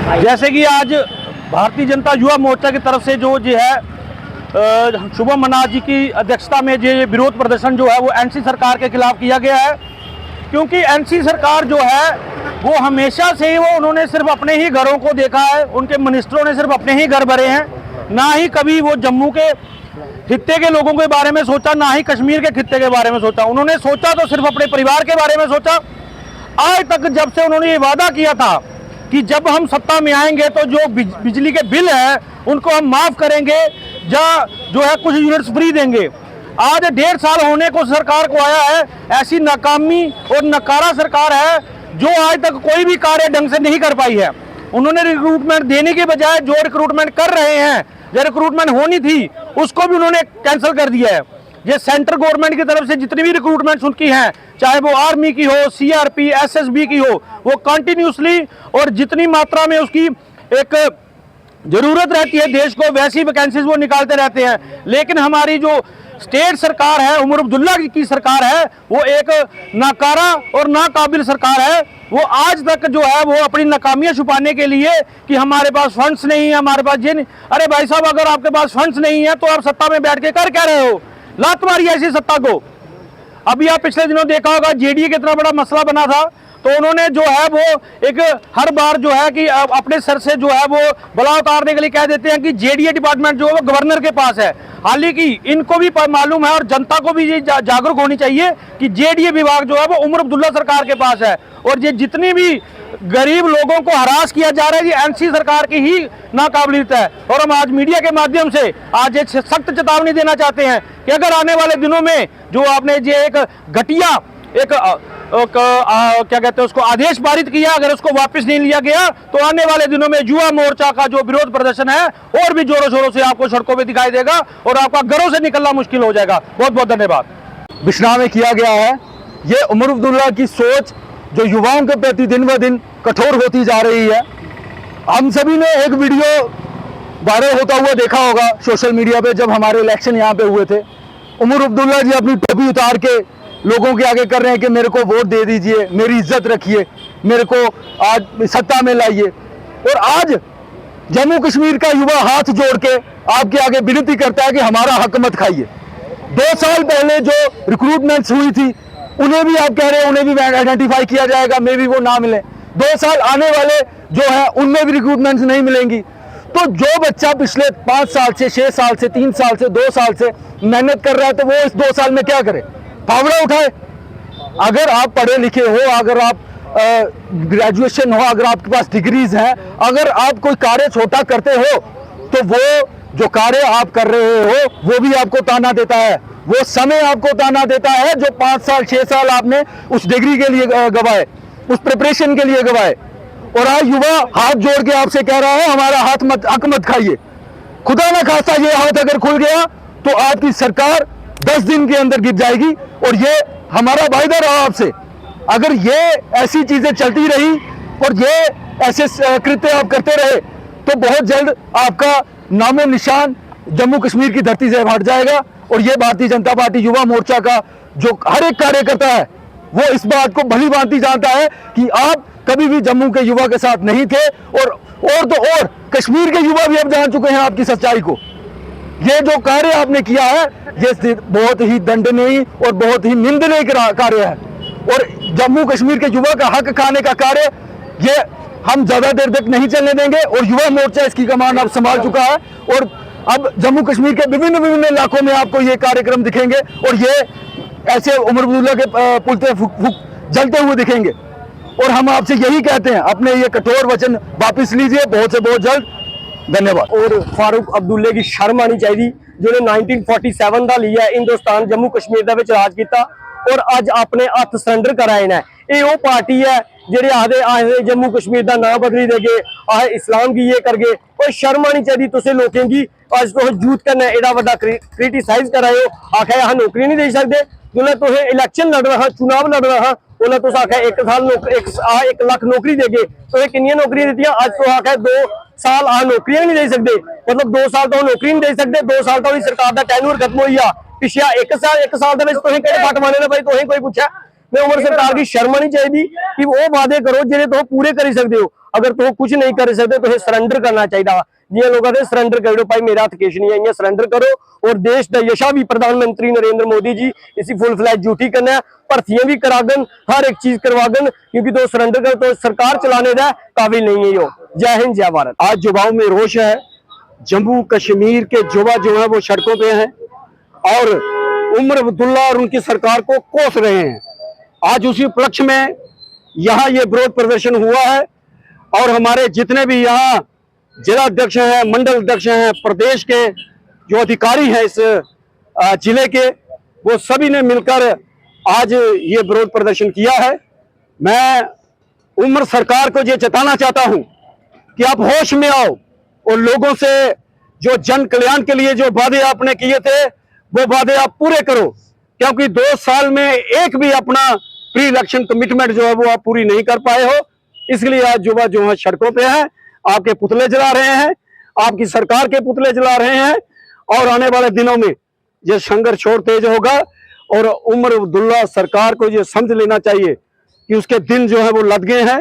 जैसे कि आज भारतीय जनता युवा मोर्चा की तरफ से जो है शुभम मनाज जी की अध्यक्षता में जो विरोध प्रदर्शन जो है वो एनसी सरकार के खिलाफ किया गया है। क्योंकि एनसी सरकार जो है वो हमेशा से ही उन्होंने सिर्फ अपने ही घरों को देखा है, उनके मिनिस्टरों ने सिर्फ अपने ही घर भरे हैं, ना ही कभी वो जम्मू के खित्ते के लोगों के बारे में सोचा, ना ही कश्मीर के खित्ते के बारे में सोचा। उन्होंने सोचा तो सिर्फ अपने परिवार के बारे में सोचा। आज तक जब से उन्होंने ये वादा किया था कि जब हम सत्ता में आएंगे तो जो बिजली के बिल है उनको हम माफ करेंगे, जो है कुछ यूनिट्स फ्री देंगे। आज 1.5 साल होने को सरकार को आया है, ऐसी नाकामी और नकारा सरकार है जो आज तक कोई भी कार्य ढंग से नहीं कर पाई है। उन्होंने रिक्रूटमेंट देने के बजाय जो रिक्रूटमेंट कर रहे हैं, जो रिक्रूटमेंट होनी थी उसको भी उन्होंने कैंसिल कर दिया है। ये सेंट्रल गवर्नमेंट की तरफ से जितनी भी रिक्रूटमेंट उनकी हैं, चाहे वो आर्मी की हो, सीआरपी, एसएसबी की हो, वो कंटिन्यूसली और जितनी मात्रा में उसकी एक जरूरत रहती है देश को, वैसी वैकेंसीज वो निकालते रहते हैं। लेकिन हमारी जो स्टेट सरकार है, उमर अब्दुल्ला की सरकार है, वो एक नाकारा और नाकाबिल सरकार है। वो आज तक जो है वो अपनी नाकामियां छुपाने के लिए कि हमारे पास फंड्स नहीं है, हमारे पास ये नहीं। अरे भाई साहब, अगर आपके पास फंड्स नहीं है तो आप सत्ता में बैठ के कर क्या रहे हो? लात मारी ऐसी सत्ता को। अभी आप पिछले दिनों देखा होगा जेडीए कितना बड़ा मसला बना था, तो उन्होंने जो है वो एक हर बार जो है कि अपने सर से जो है वो बला उतारने के लिए कह देते हैं कि जेडीए डिपार्टमेंट जो है वो गवर्नर के पास है। हालांकि इनको भी मालूम है और जनता को भी ये जागरूक होनी चाहिए कि जेडीए विभाग जो है वो उमर अब्दुल्ला सरकार के पास है। और ये जितनी भी गरीब लोगों को हरास किया जा रहा है, ये एनसी सरकार की ही नाकाबिलियत है। और हम आज मीडिया के माध्यम से आज एक सख्त चेतावनी देना चाहते हैं कि अगर आने वाले दिनों में जो आपने ये एक घटिया क्या कहते हैं उसको आदेश पारित किया, अगर उसको वापस नहीं लिया गया तो आने वाले दिनों में युवा मोर्चा का जो विरोध प्रदर्शन है और भी जोरों शोरों से आपको सड़कों पे दिखाई देगा और आपका घरों से निकलना मुश्किल हो जाएगा। बहुत बहुत धन्यवाद। बिश्नाह में किया गया है। ये उमर अब्दुल्ला की सोच जो युवाओं के प्रति दिन ब दिन कठोर होती जा रही है। हम सभी ने एक वीडियो वायरल होता हुआ देखा होगा सोशल मीडिया पे, जब हमारे इलेक्शन यहाँ पे हुए थे। उमर अब्दुल्ला जी अपनी टोपी उतार के लोगों के आगे कर रहे हैं कि मेरे को वोट दे दीजिए, मेरी इज्जत रखिए, मेरे को आज सत्ता में लाइए। और आज जम्मू कश्मीर का युवा हाथ जोड़ के आपके आगे विनती करता है कि हमारा हक मत खाइए। 2 साल पहले जो रिक्रूटमेंट्स हुई थी उन्हें भी आप कह रहे हैं उन्हें भी आइडेंटिफाई किया जाएगा, मे भी वो ना मिले। 2 साल आने वाले जो है उनमें भी रिक्रूटमेंट्स नहीं मिलेंगी। तो जो बच्चा पिछले 5 साल से, 6 साल से, 3 साल से, 2 साल से मेहनत कर रहा है तो वो इस 2 साल में क्या करे? फावड़ा उठाए। अगर आप पढ़े लिखे हो, अगर आप ग्रेजुएशन हो, अगर आपके पास डिग्रीज हैं, अगर आप कोई कार्य छोटा करते हो तो वो जो कार्य आप कर रहे हो वो भी आपको ताना देता है, वो समय आपको ताना देता है जो 5 साल 6 साल आपने उस डिग्री के लिए गवाए, उस प्रिपरेशन के लिए गवाए। और आज युवा हाथ जोड़ के आपसे कह रहा है हमारा हक मत खाइए। खुदा ना खास्ता ये हाथ अगर खुल गया तो आपकी सरकार 10 दिन के अंदर गिर जाएगी। और ये हमारा वायदा रहा आपसे। अगर ये ऐसी चीजें चलती रही और ये ऐसे कृत्य आप करते रहे तो बहुत जल्द आपका नामो निशान जम्मू कश्मीर की धरती से हट जाएगा। और ये भारतीय जनता पार्टी युवा मोर्चा का जो हर एक कार्यकर्ता है वो इस बात को भली भांति जानता है कि आप कभी भी जम्मू के युवा के साथ नहीं थे। और कश्मीर के युवा भी अब जान चुके हैं आपकी सच्चाई को। ये जो कार्य आपने किया है ये बहुत ही दंडनीय और बहुत ही निंदनीय कार्य है। और जम्मू कश्मीर के युवा का हक खाने का कार्य ये हम ज्यादा देर तक नहीं चलने देंगे। और युवा मोर्चा इसकी कमान अब संभाल चुका है और अब जम्मू कश्मीर के विभिन्न इलाकों में आपको ये कार्यक्रम दिखेंगे और ये ऐसे उमर अब्दुल्ला के पुलते जलते हुए दिखेंगे। और हम आपसे यही कहते हैं, अपने ये कठोर वचन वापिस लीजिए बहुत से बहुत जल्द। धन्यवाद। और फारूक अब्दुल्ले की शर्म आनी चाहिए जिन्हें 1947 का लिया हिंदुस्तान जम्मू कश्मीर का राज किया और अज अपने हथ सरेंडर कराए ने। ये वो पार्टी है जेडे आखदे जम्मू कश्मीर का नाम बदली देगे, इस्लाम की ये करगे। और शर्म आनी चाहिए तुसे लोगों की। अज तुम यूथ कन्नै एडा वड्डा क्रिटिसाइज कराए हो, आखिर अस नौकरी नहीं दे सकते। जिसले तुम इलैक्शन लड़ना हा, चुनाव लड़ना हा, उन्हें तुम आखिर 1 साल 1 लाख नौकरी देगे। तुसें कितनियां नौकरियां दित्तियां? अज तुम आखिर 2 साल नौकरियां नहीं दे सकते। मतलब 2 साल तो नौकरी नहीं दे सकते। 2 साल तो सरकार का टैन्यूर खत्म हो गया। पिछला 1 साल के फट माने ने भाई तुसें कोई पूछा? ਤੇ ਉਮਰ ਸਰਕਾਰ ਦੀ ਸ਼ਰਮ ਆਣੀ ਚਾਹੀਦੀ ਕਿ ਉਹ ਵਾਅਦੇ ਕਰੋ ਜਿਹੜੇ ਤੁਸੀਂ ਪੂਰੇ ਕਰ ਸਕਦੇ ਹੋ। ਅਗਰ ਤੁਸੀਂ ਕੁਝ ਨਹੀਂ ਕਰ ਸਕਦੇ ਤੁਸੀਂ ਸਰੈਂਡਰ ਕਰਨਾ ਚਾਹੀਦਾ। जिन लोगों ने सरेंडर कर दो भाई, मेरा हथ केश नहीं आई, सरेंडर करो और देश का यशा भी प्रधानमंत्री नरेंद्र मोदी जी इसी फुल फ्लैज ड्यूटी करना, भर्तियां भी करागन, हर एक चीज करवागन, क्योंकि तो सरेंडर कर तो सरकार चलाने का काबिल नहीं है यो। जय हिंद जय भारत। आज युवाओं में रोष है, जम्मू कश्मीर के युवा जो है वो सड़कों पे हैं और उमर अब्दुल्ला और उनकी सरकार को कोस रहे हैं। आज उसी उपलक्ष्य में यहाँ ये विरोध प्रदर्शन हुआ है और हमारे जितने भी यहाँ जिला अध्यक्ष हैं, मंडल अध्यक्ष हैं, प्रदेश के जो अधिकारी हैं इस जिले के, वो सभी ने मिलकर आज ये विरोध प्रदर्शन किया है। मैं उमर सरकार को ये जताना चाहता हूं कि आप होश में आओ और लोगों से जो जन कल्याण के लिए जो वादे आपने किए थे वो वादे आप पूरे करो, क्योंकि 2 साल में एक भी अपना प्री इलेक्शन कमिटमेंट जो है वो आप पूरी नहीं कर पाए हो। इसलिए आज युवा जो है सड़कों पे हैं, आपके पुतले जला रहे हैं, आपकी सरकार के पुतले जला रहे हैं और आने वाले दिनों में ये संघर्ष और तेज होगा और उमर अब्दुल्ला सरकार को ये समझ लेना चाहिए कि उसके दिन जो है वो लद गए हैं।